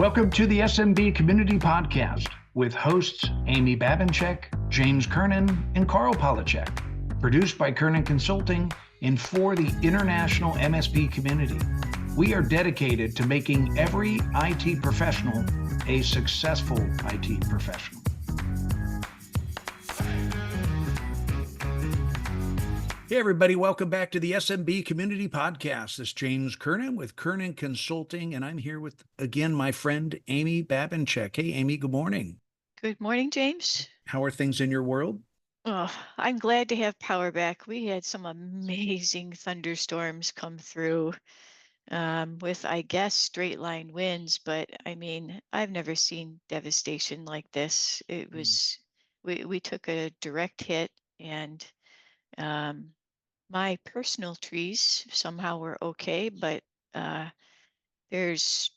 Welcome to the SMB Community Podcast with hosts Amy Babinchek, James Kernan, and Carl Polachek. Produced by Kernan Consulting and for the international MSP community. We are dedicated to making every IT professional a successful IT professional. Hey, everybody. Welcome back to the SMB Community Podcast. This is James Kernan with Kernan Consulting, and I'm here with, again, my friend Amy Babinchek. Hey, Amy, good morning. Good morning, James. How are things in your world? Oh, I'm glad to have power back. We had some amazing thunderstorms come through with, I guess, straight line winds, but I mean, I've never seen devastation like this. It was, we took a direct hit, and um, my personal trees somehow were okay, but there's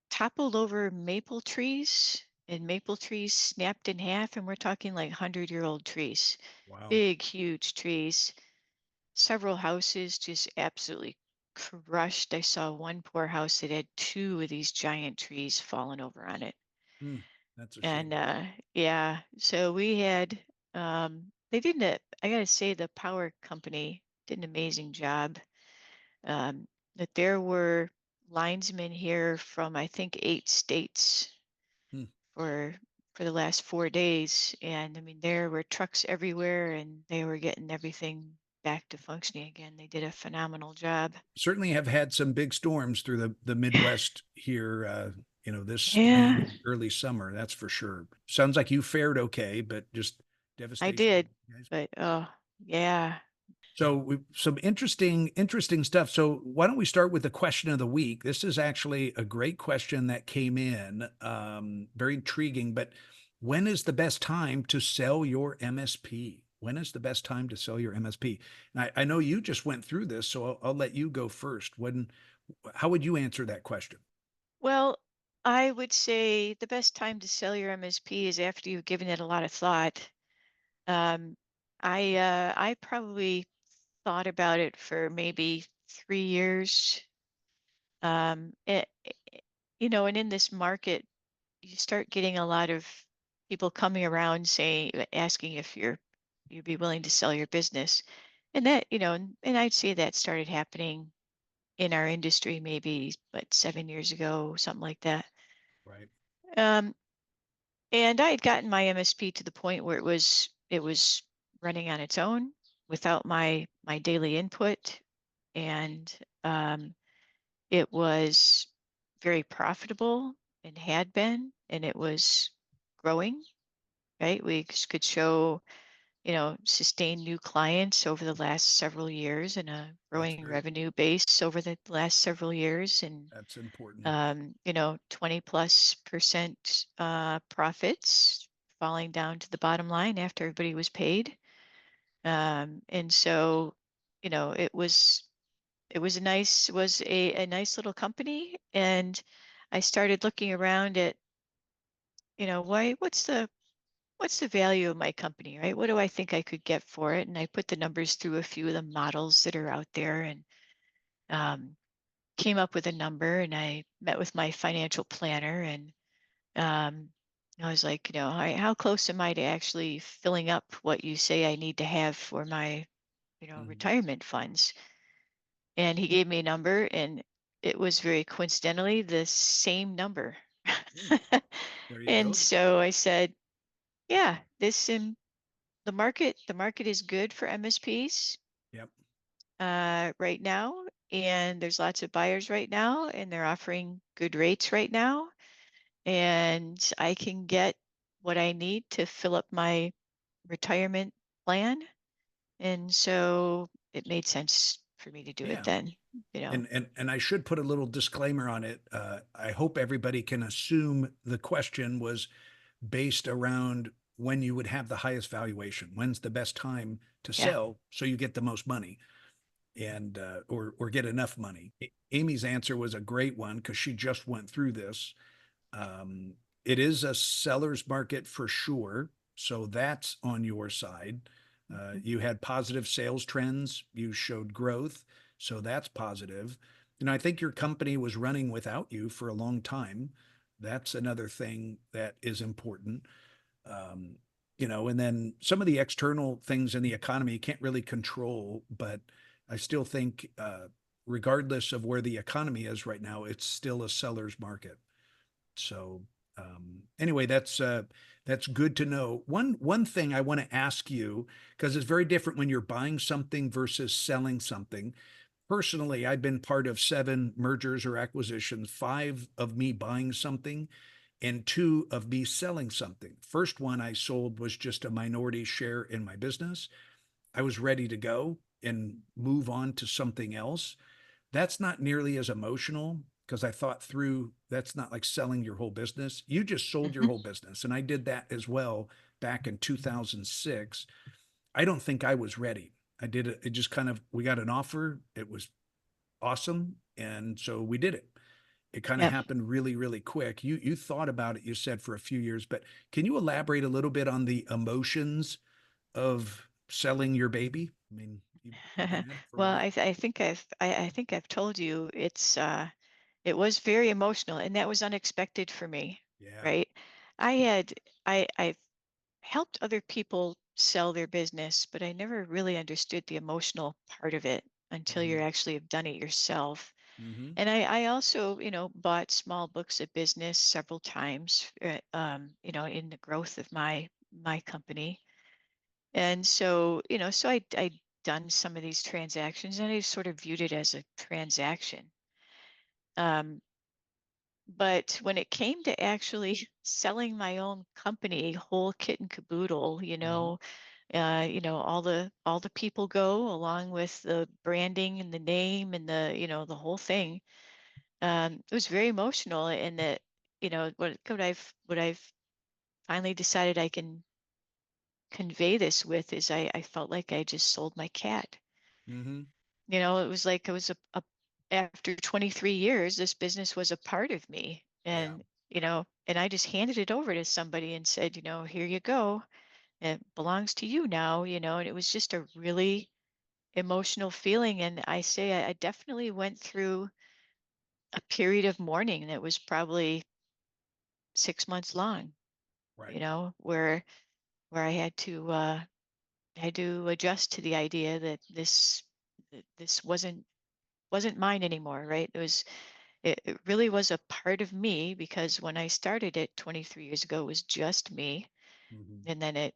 toppled over maple trees, and maple trees snapped in half, and we're talking like 100-year-old trees. Wow. Big, huge trees. Several houses just absolutely crushed. I saw one poor house that had two of these giant trees falling over on it. That's a shame. And yeah, so we had, they did I gotta say, the power company did an amazing job. That there were linesmen here from, I think, 8 states for the last 4 days. And I mean, there were trucks everywhere, and they were getting everything back to functioning again. They did a phenomenal job. Certainly have had some big storms through the Midwest here, this Yeah, early summer, that's for sure. Sounds like you fared okay, but just devastation. I did. But oh, yeah. So some interesting stuff. So why don't we start with the question of the week? This is actually a great question that came in, very intriguing. But when is the best time to sell your MSP? When is the best time to sell your MSP? And I know you just went through this, so I'll let you go first. How would you answer that question? Well, I would say the best time to sell your MSP is after you've given it a lot of thought. Um, I probably thought about it for maybe 3 years. And in this market, you start getting a lot of people coming around saying, asking if you'd be willing to sell your business. And that, and I'd say that started happening in our industry maybe, but 7 years ago, something like that. Right. Um, and I had gotten my MSP to the point where it was running on its own without my daily input. And it was very profitable and had been, and it was growing, right? We could show, sustained new clients over the last several years and a growing revenue base over the last several years. And, That's important. 20+% profits falling down to the bottom line after everybody was paid. And so, it was a nice little company. And I started looking around at, what's the value of my company, right? What do I think I could get for it? And I put the numbers through a few of the models that are out there, and um, came up with a number. And I met with my financial planner, and um, I was like, how close am I to actually filling up what you say I need to have for my, retirement funds? And he gave me a number, and it was very coincidentally the same number. There you go. And so I said, yeah, the market is good for MSPs. Yep. Right now, and there's lots of buyers right now, and they're offering good rates right now, and I can get what I need to fill up my retirement plan. And so it made sense for me to do it then. And I should put a little disclaimer on it. I hope everybody can assume the question was based around when you would have the highest valuation. When's the best time to sell so you get the most money and or get enough money? Amy's answer was a great one because she just went through this. It is a seller's market for sure. So that's on your side. You had positive sales trends. You showed growth. So that's positive. And I think your company was running without you for a long time. That's another thing that is important. Um, and then some of the external things in the economy you can't really control, but I still think, regardless of where the economy is right now, it's still a seller's market. So anyway, that's good to know. One thing I want to ask you, because it's very different when you're buying something versus selling something. Personally, I've been part of 7 mergers or acquisitions, 5 of me buying something and 2 of me selling something. First one I sold was just a minority share in my business. I was ready to go and move on to something else. That's not nearly as emotional because I thought through that's not like selling your whole business. You just sold your Mhm. whole business. And I did that as well back in 2006. I don't think I was ready. I did it. It just kind of, we got an offer. It was awesome. And so we did it. It kind of Yep. happened really, really quick. You thought about it, you said, for a few years, but can you elaborate a little bit on the emotions of selling your baby? I mean, you've been at it for a Well, while. I think I've told you it was very emotional, and that was unexpected for me, Yeah. right? I had I've helped other people sell their business, but I never really understood the emotional part of it until you Hmm. actually have done it yourself. Hmm. And I also, bought small books of business several times, in the growth of my company. And so, so I done some of these transactions, and I sort of viewed it as a transaction. Um, but when it came to actually selling my own company, whole kit and caboodle, Hmm. all the people go along with the branding and the name and the whole thing. It was very emotional, and that what I've finally decided I can convey this with is I felt like I just sold my cat. Hmm. It was like it was after 23 years, this business was a part of me. Yeah. And I just handed it over to somebody and said, here you go. It belongs to you now, and it was just a really emotional feeling. And I definitely went through a period of mourning that was probably 6 months long, Right. where I had to adjust to the idea that this wasn't mine anymore, right? It really was a part of me, because when I started it 23 years ago, it was just me. Hmm. And then it,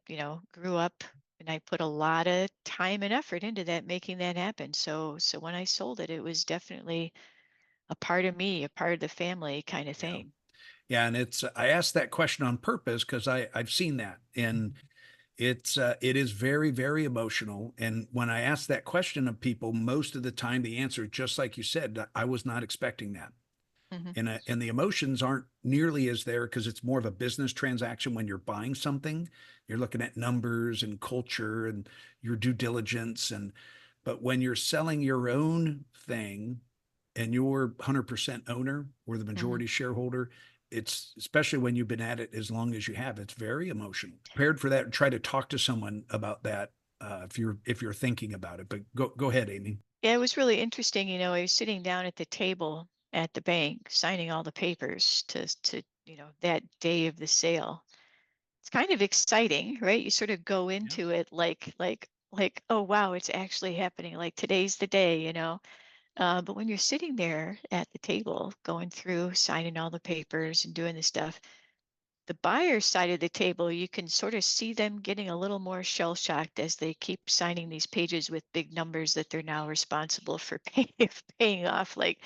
grew up, and I put a lot of time and effort into that, making that happen. So when I sold it, it was definitely a part of me, a part of the family kind of Yeah. thing. Yeah. And I asked that question on purpose because I've seen that. And it is very, very emotional. And when I ask that question of people, most of the time the answer, just like you said, I was not expecting that. Hmm. And the emotions aren't nearly as there because it's more of a business transaction. When you're buying something, you're looking at numbers and culture and your due diligence. But when you're selling your own thing and you're 100% owner or the Hmm. majority shareholder, it's, especially when you've been at it as long as you have, it's very emotional. Prepared for that, try to talk to someone about that, if you're thinking about it. But go ahead, Amy. Yeah, it was really interesting. I was sitting down at the table at the bank, signing all the papers to that day of the sale. It's kind of exciting, right? You sort of go Yeah. into it like, oh wow, it's actually happening. Like today's the day. But when you're sitting there at the table, going through, signing all the papers and doing the stuff, the buyer side of the table, you can sort of see them getting a little more shell shocked as they keep signing these pages with big numbers that they're now responsible for paying off. Like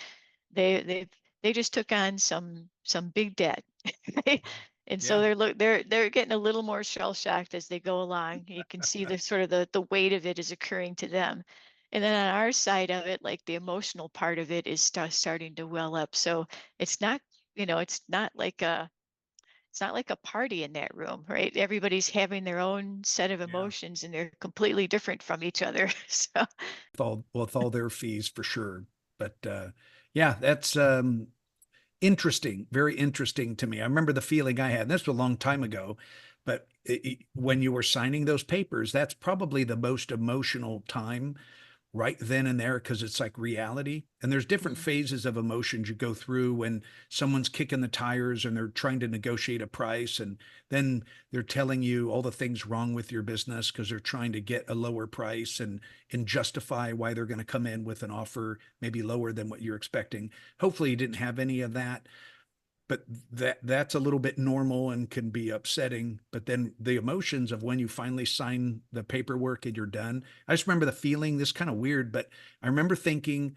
they they just took on some big debt. Right? And so Yeah. they're getting a little more shell shocked as they go along. You can see the sort of the weight of it is occurring to them. And then on our side of it, like the emotional part of it is starting to well up. So it's not, it's not like a party in that room, right? Everybody's having their own set of Yeah. emotions, and they're completely different from each other. So With all their fees for sure. But yeah, that's interesting, very interesting to me. I remember the feeling I had. And this was a long time ago, but when you were signing those papers, that's probably the most emotional time right then and there because it's like reality. And there's different Mm. phases of emotions you go through when someone's kicking the tires and they're trying to negotiate a price. And then they're telling you all the things wrong with your business because they're trying to get a lower price and justify why they're going to come in with an offer maybe lower than what you're expecting. Hopefully you didn't have any of that, but that's a little bit normal and can be upsetting. But then the emotions of when you finally sign the paperwork and you're done. I just remember the feeling, this kind of weird, but I remember thinking,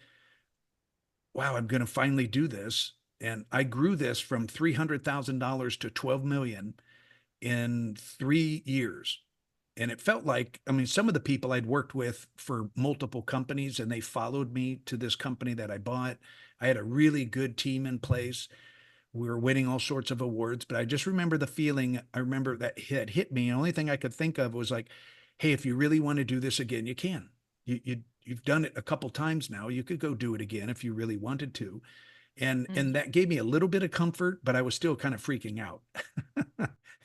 wow, I'm going to finally do this. And I grew this from $300,000 to 12 million in 3 years. And it felt like, I mean, some of the people I'd worked with for multiple companies and they followed me to this company that I bought. I had a really good team in place. We were winning all sorts of awards, but I just remember the feeling. I remember that had hit me. The only thing I could think of was like, hey, if you really want to do this again, you can. You've done it a couple times now. You could go do it again if you really wanted to. And Mm. that gave me a little bit of comfort, but I was still kind of freaking out.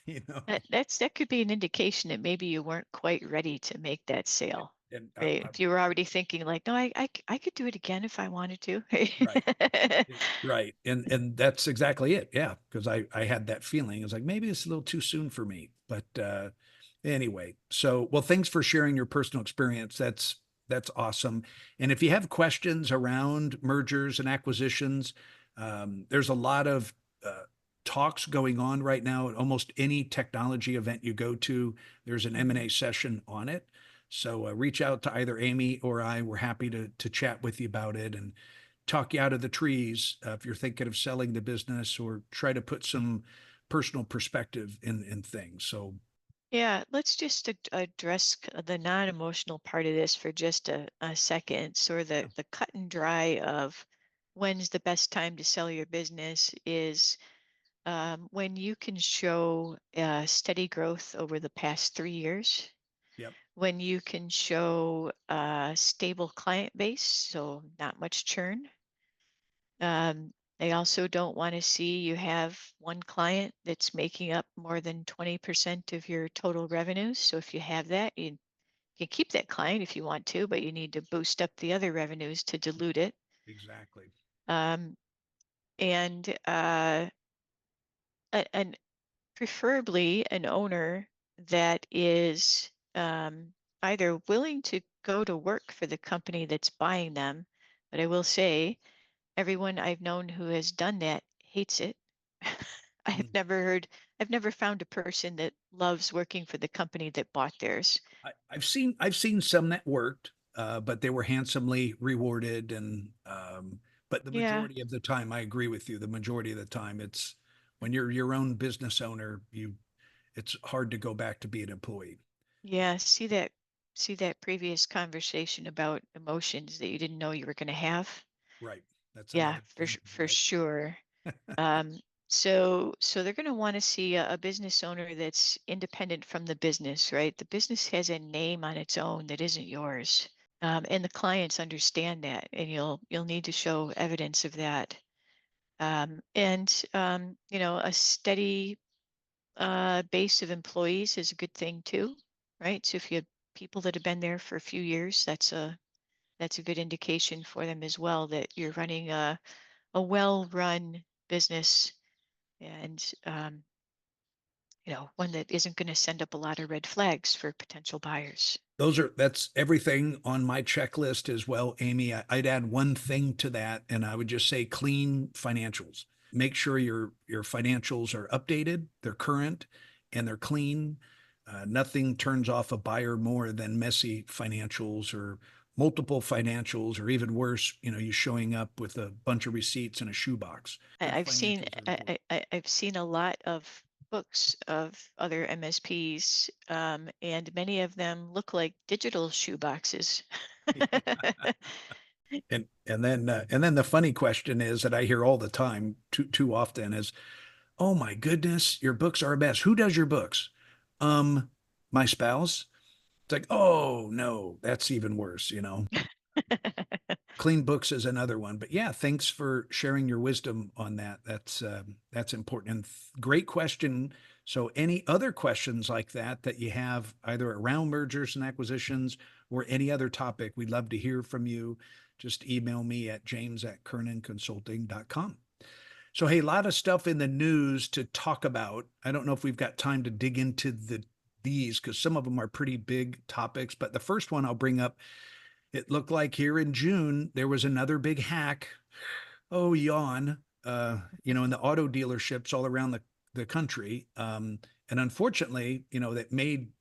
you know, That could be an indication that maybe you weren't quite ready to make that sale. and Right? If you were already thinking like, no, I could do it again if I wanted to. right. Right. And that's exactly it. Yeah. Because I had that feeling. It's like maybe it's a little too soon for me. But anyway, so well, thanks for sharing your personal experience. That's awesome. And if you have questions around mergers and acquisitions, there's a lot of talks going on right now at almost any technology event you go to. There's an Mhm. M&A session on it. So reach out to either Amy or I. We're happy to chat with you about it and talk you out of the trees if you're thinking of selling the business or try to put some personal perspective in things. So, Yeah, let's just address the non-emotional part of this for just a second. So the cut and dry of when's the best time to sell your business is when you can show steady growth over the past 3 years, yep, when you can show a stable client base, so not much churn. They also don't want to see you have one client that's making up more than 20% of your total revenues. So if you have that, you can keep that client if you want to, but you need to boost up the other revenues to dilute it. exactly. Um, and preferably an owner that is either willing to go to work for the company that's buying them. But I will say, everyone I've known who has done that hates it. Mm. I've never found a person that loves working for the company that bought theirs. I've seen some that worked, but they were handsomely rewarded, but the Yeah, majority of the time, I agree with you. The majority of the time, it's when you're your own business owner, it's hard to go back to be an employee. yeah, see that previous conversation about emotions that you didn't know you were going to have. Right. That's Yeah, another thing, for right? sure. So they're going to want to see a business owner that's independent from the business, right? The business has a name on its own that isn't yours. And the clients understand that, and you'll need to show evidence of that. And a steady base of employees is a good thing too, right? So if you have people that have been there for a few years, that's a good indication for them as well that you're running a well-run business and one that isn't going to send up a lot of red flags for potential buyers. That's everything on my checklist as well, Amy. I'd add one thing to that, and I would just say clean financials. Make sure your financials are updated, they're current, and they're clean. Nothing turns off a buyer more than messy financials or multiple financials, or even worse, you showing up with a bunch of receipts in a shoebox. Good I've seen financials are important. I've seen a lot of books of other MSPs, and many of them look like digital shoe boxes. And then the funny question is that I hear all the time, too often, is, oh my goodness, your books are a mess. Who does your books? Um, my spouse. It's like, oh no, that's even worse. Clean books is another one. But yeah, thanks for sharing your wisdom on that. That's important. And great question. So any other questions like that you have either around mergers and acquisitions or any other topic, we'd love to hear from you. Just email me at james@kernanconsulting.com. So, hey, a lot of stuff in the news to talk about. I don't know if we've got time to dig into these because some of them are pretty big topics. But the first one I'll bring up, it looked like here in June there was another big hack. Oh, yawn. In the auto dealerships all around the country. And unfortunately, that made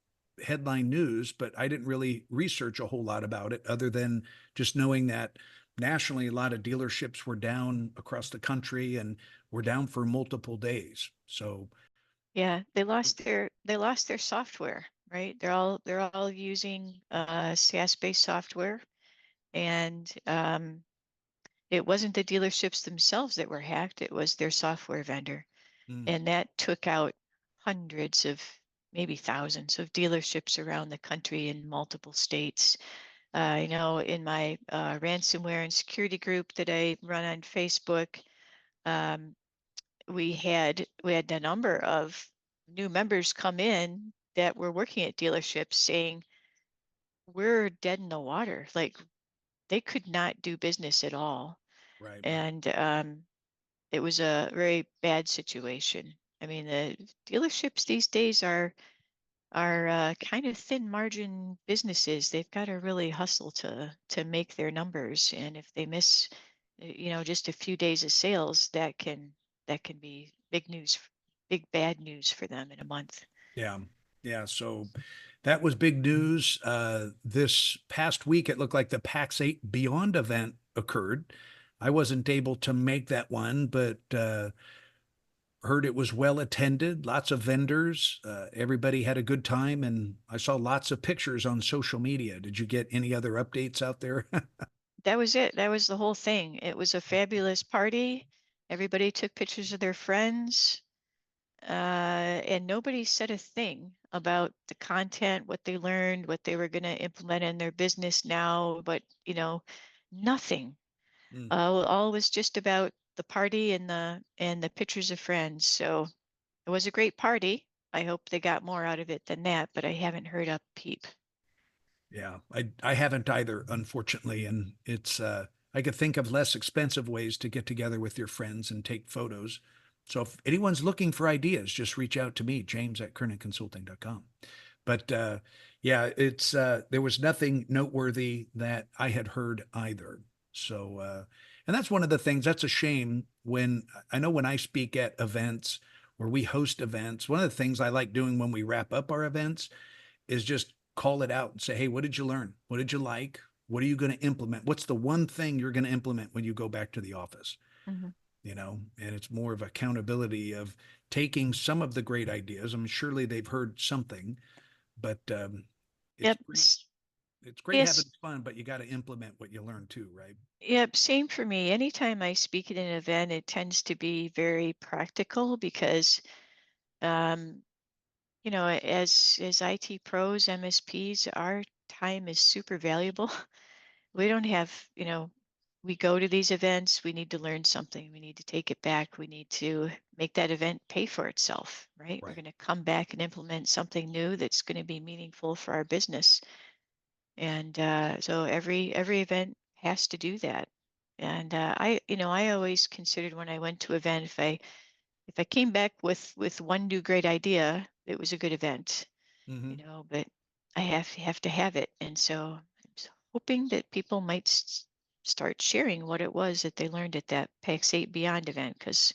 headline news, but I didn't really research a whole lot about it other than just knowing that nationally, a lot of dealerships were down across the country and were down for multiple days. So, Yeah, they lost their software, right? They're all using SaaS-based software, and it wasn't the dealerships themselves that were hacked, it was their software vendor. mm, And that took out hundreds of, maybe thousands of dealerships around the country in multiple states. In my ransomware and security group that I run on Facebook, um, we had a number of new members come in that were working at dealerships saying we're dead in the water. Like they could not do business at all. right, right. And it was a very bad situation. I mean, the dealerships these days are kind of thin margin businesses. They've got to really hustle to make their numbers, and if they miss, just a few days of sales, that can be big news, big bad news for them in a month. Yeah. Yeah. So that was big news. This past week, it looked like the PAX 8 Beyond event occurred. I wasn't able to make that one, but heard it was well attended, lots of vendors. Everybody had a good time, and I saw lots of pictures on social media. Did you get any other updates out there? That was it. That was the whole thing. It was a fabulous party. Everybody took pictures of their friends. And nobody said a thing about the content, what they learned, what they were going to implement in their business now, but nothing. Mm. All was just about the party and the pictures of friends. So it was a great party. I hope they got more out of it than that, but I haven't heard a peep. Yeah, I haven't either, unfortunately, and it's I could think of less expensive ways to get together with your friends and take photos. So if anyone's looking for ideas, just reach out to me, james@kernanconsulting.com. But yeah, it's there was nothing noteworthy that I had heard either. So and that's one of the things that's a shame when I know when I speak at events or we host events, one of the things I like doing when we wrap up our events is just call it out and say, hey, what did you learn? What did you like? What are you going to implement? What's the one thing you're going to implement when you go back to the office? Mhm. And it's more of accountability of taking some of the great ideas. I mean, surely they've heard something, but it's Yep. great. It's great having Yes. fun, but you got to implement what you learn too, right? Yep. Same for me. Anytime I speak at an event, it tends to be very practical because um, as IT pros, MSPs, our time is super valuable. We don't have, we go to these events, we need to learn something, we need to take it back, we need to make that event pay for itself, right? We're Right. going to come back and implement something new that's going to be meaningful for our business. And so every event has to do that. And I always considered when I went to event, if I came back with one new great idea, it was a good event, Mm-hmm. but I have to have it. And so I'm hoping that people might start sharing what it was that they learned at that PAX 8 Beyond event, because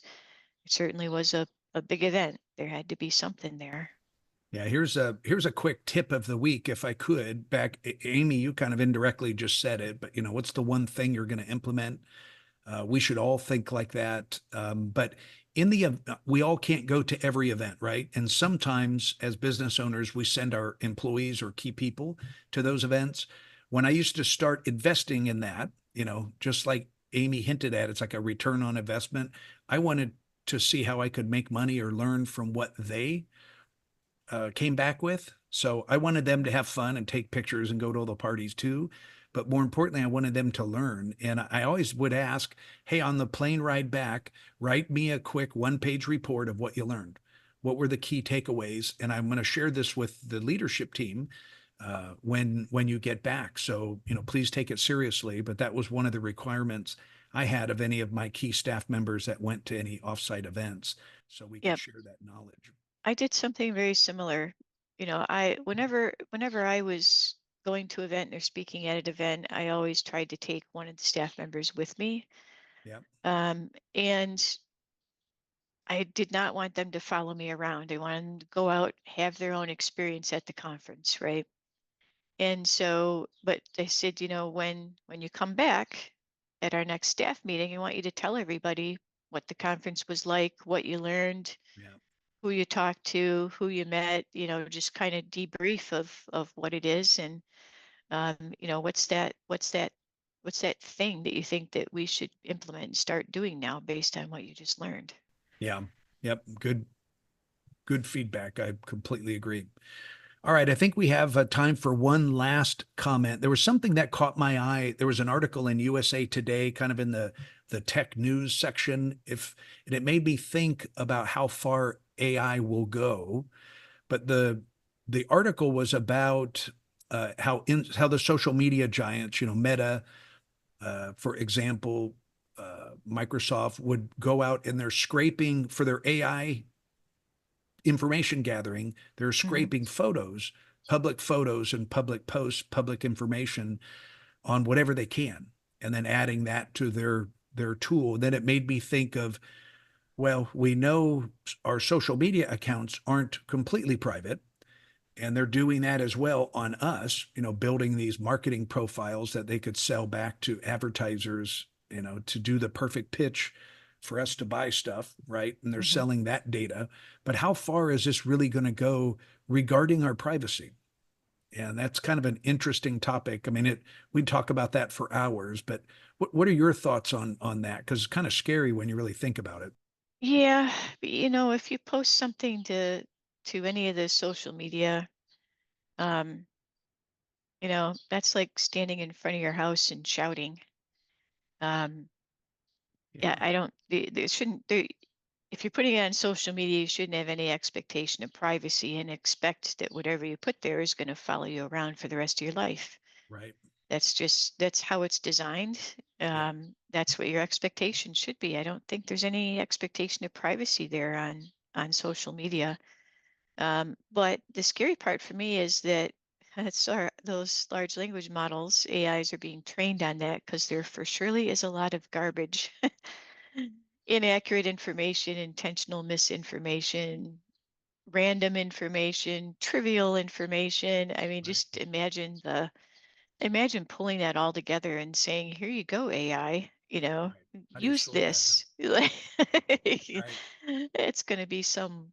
it certainly was a big event. There had to be something there. Yeah, here's a quick tip of the week, if I could. Back, Amy, you kind of indirectly just said it, but what's the one thing you're going to implement? We should all think like that. But we all can't go to every event, right? And sometimes as business owners, we send our employees or key people to those events. When I used to start investing in that, just like Amy hinted at, it's like a return on investment. I wanted to see how I could make money or learn from what they came back with. So I wanted them to have fun and take pictures and go to all the parties too. But more importantly, I wanted them to learn. And I always would ask, hey, on the plane ride back, write me a quick 1-page report of what you learned. what were the key takeaways? And I'm going to share this with the leadership team when you get back. So, please take it seriously. But that was one of the requirements I had of any of my key staff members that went to any offsite events, so we could Yep. share that knowledge. I did something very similar. Whenever I was going to an event or speaking at an event, I always tried to take one of the staff members with me. Yeah, And I did not want them to follow me around. I wanted them to go out, have their own experience at the conference, right? And so, but they said, when you come back at our next staff meeting, I want you to tell everybody what the conference was like, what you learned, yeah, who you talked to, who you met, just kind of debrief of what it is. And what's that thing that you think that we should implement and start doing now based on what you just learned? yeah, yep. Good feedback. I completely agree. All right, I think we have time for one last comment. There was something that caught my eye. There was an article in USA Today, kind of in the tech news section. And it made me think about how far AI will go. But the article was about how the social media giants, Meta, for example, Microsoft would go out and they're scraping for their AI information gathering. They're Hmm. scraping public photos and public posts, public information on whatever they can, and then adding that to their tool. And then it made me think of, well, we know our social media accounts aren't completely private, and they're doing that as well on us, building these marketing profiles that they could sell back to advertisers, to do the perfect pitch for us to buy stuff, right? And they're Hmm. selling that data. But how far is this really going to go regarding our privacy? And that's kind of an interesting topic. I mean, we'd talk about that for hours, but what are your thoughts on that? Because it's kind of scary when you really think about it. Yeah, but, if you post something to any of the social media, um, that's like standing in front of your house and shouting. Um, yeah, Yeah, I don't. They shouldn't. If you're putting it on social media, you shouldn't have any expectation of privacy and expect that whatever you put there is going to follow you around for the rest of your life. right. That's how it's designed. Yep. That's what your expectation should be. I don't think there's any expectation of privacy there on social media. But the scary part for me is that those large language models, AIs, are being trained on that because there for surely is a lot of garbage, inaccurate information, intentional misinformation, random information, trivial information. I mean, Right. just imagine pulling that all together and saying, "Here you go, AI. Right. How do you Use sort that out? this." Like, Right. it's going to be some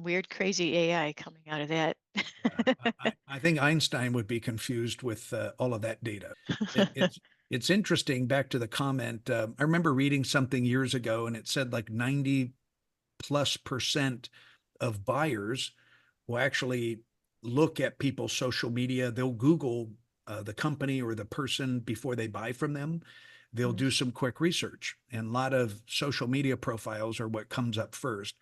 weird, crazy AI coming out of that. Yeah, I think Einstein would be confused with all of that data. It's interesting. Back to the comment, I remember reading something years ago, and it said like 90+% of buyers will actually look at people's social media. They'll Google the company or the person before they buy from them. They'll Mhm. do some quick research, and a lot of social media profiles are what comes up first.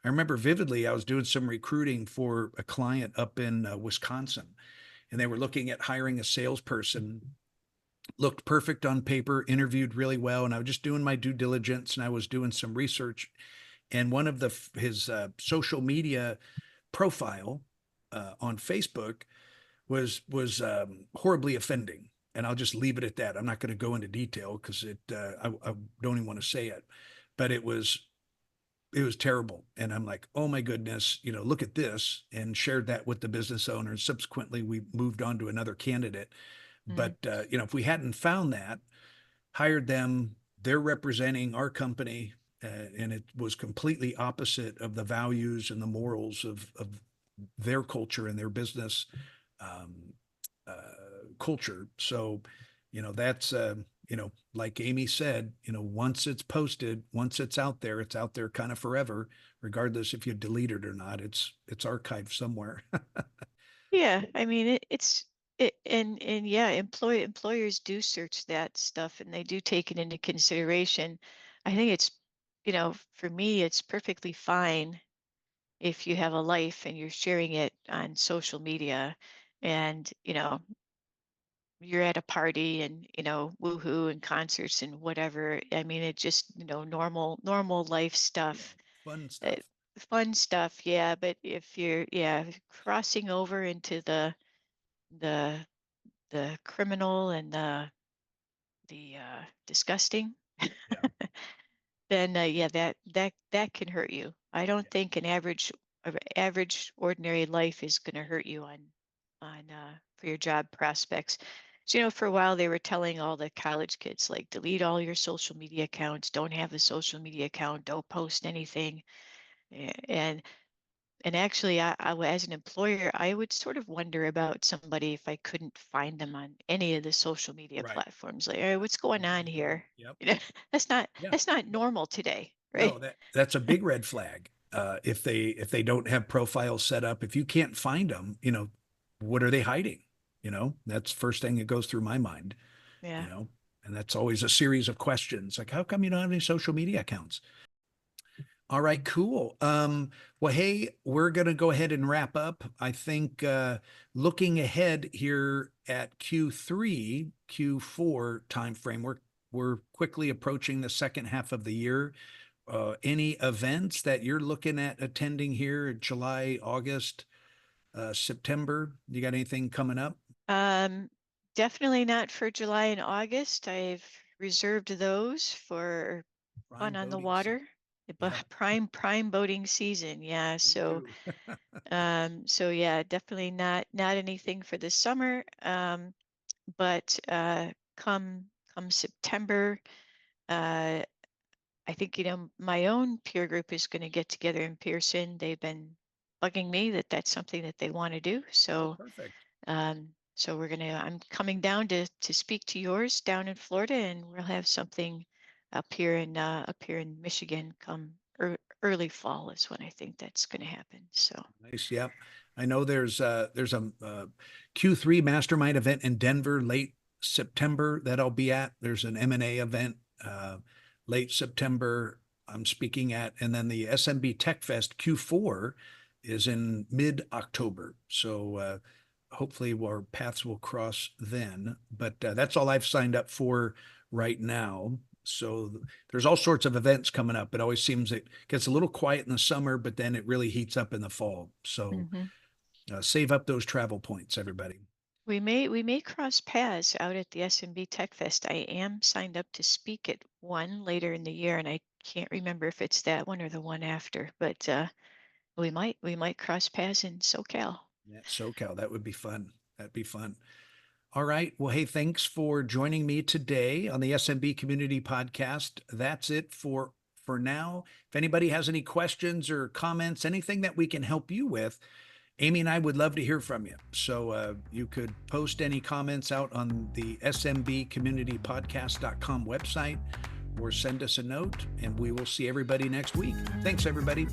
I remember vividly, I was doing some recruiting for a client up in Wisconsin, and they were looking at hiring a salesperson. Looked perfect on paper, interviewed really well, and I was just doing my due diligence and I was doing some research. And one of his social media profile on Facebook was horribly offending. And I'll just leave it at that. I'm not going to go into detail because I don't even want to say it, but it was terrible. And I'm like, oh my goodness, look at this, and shared that with the business owner. Subsequently, we moved on to another candidate. Mm. But if we hadn't found that, hired them, they're representing our company, and it was completely opposite of the values and the morals of their culture and their business um, culture. So, that's like Amy said, once it's posted, once it's out there kind of forever, regardless if you delete it or not. It's archived somewhere. Yeah, I mean and yeah, employers do search that stuff and they do take it into consideration. I think it's, for me, it's perfectly fine if you have a life and you're sharing it on social media, and you're at a party and woohoo and concerts and whatever. I mean, it just normal life Yeah. stuff, Fun uh, stuff. fun stuff. Yeah, but if you're crossing over into the the criminal and the disgusting, Yeah. then yeah, that can hurt you. I don't Yeah. think an average ordinary life is going to hurt you on for your job prospects. So, for a while they were telling all the college kids, like, delete all your social media accounts, don't have a social media account, don't post anything. And actually, as an employer, I would sort of wonder about somebody if I couldn't find them on any of the social media Right. platforms. Like, "Hey, what's going on here?" Yep. You know, that's not Yeah. that's not normal today, No, right? that's a big red flag. If they don't have profiles set up, if you can't find them, what are they hiding? That's first thing that goes through my mind, you Yeah. know, and that's always a series of questions like, how come you don't have any social media accounts? All right, cool. Well, hey, we're going to go ahead and wrap up. I think looking ahead here at Q3, Q4 timeframe, we're quickly approaching the second half of the year. Any events that you're looking at attending here in July, August, September? You got anything coming up? Um, Definitely not for July and August. I've reserved those for fun Prime on the boating season. water. Yeah, But prime boating season, yeah. me So too. yeah, definitely not anything for the summer. But come September, uh, I think my own peer group is going to get together in Pearson. They've been bugging me that that's something that they want to do. Oh, So perfect. I'm coming down to speak to yours down in Florida, and we'll have something up here in Michigan come early fall is when I think that's going to happen. So. Nice. Yep. I know there's a Q3 mastermind event in Denver late September that I'll be at. There's an M&A event late September I'm speaking at, and then the SMBTechfest Q4 is in mid-October. So hopefully our paths will cross then. But that's all I've signed up for right now. So there's all sorts of events coming up. It always seems it gets a little quiet in the summer, but then it really heats up in the fall. So Mhm. save up those travel points, everybody. We may cross paths out at the SMB Tech Fest. I am signed up to speak at one later in the year, and I can't remember if it's that one or the one after. But we might cross paths in SoCal. Yeah, SoCal, that would be fun. That'd be fun. All right. Well, hey, thanks for joining me today on the SMB Community Podcast. That's it for now. If anybody has any questions or comments, anything that we can help you with, Amy and I would love to hear from you. So you could post any comments out on the smbcommunitypodcast.com website or send us a note, and we will see everybody next week. Thanks, everybody.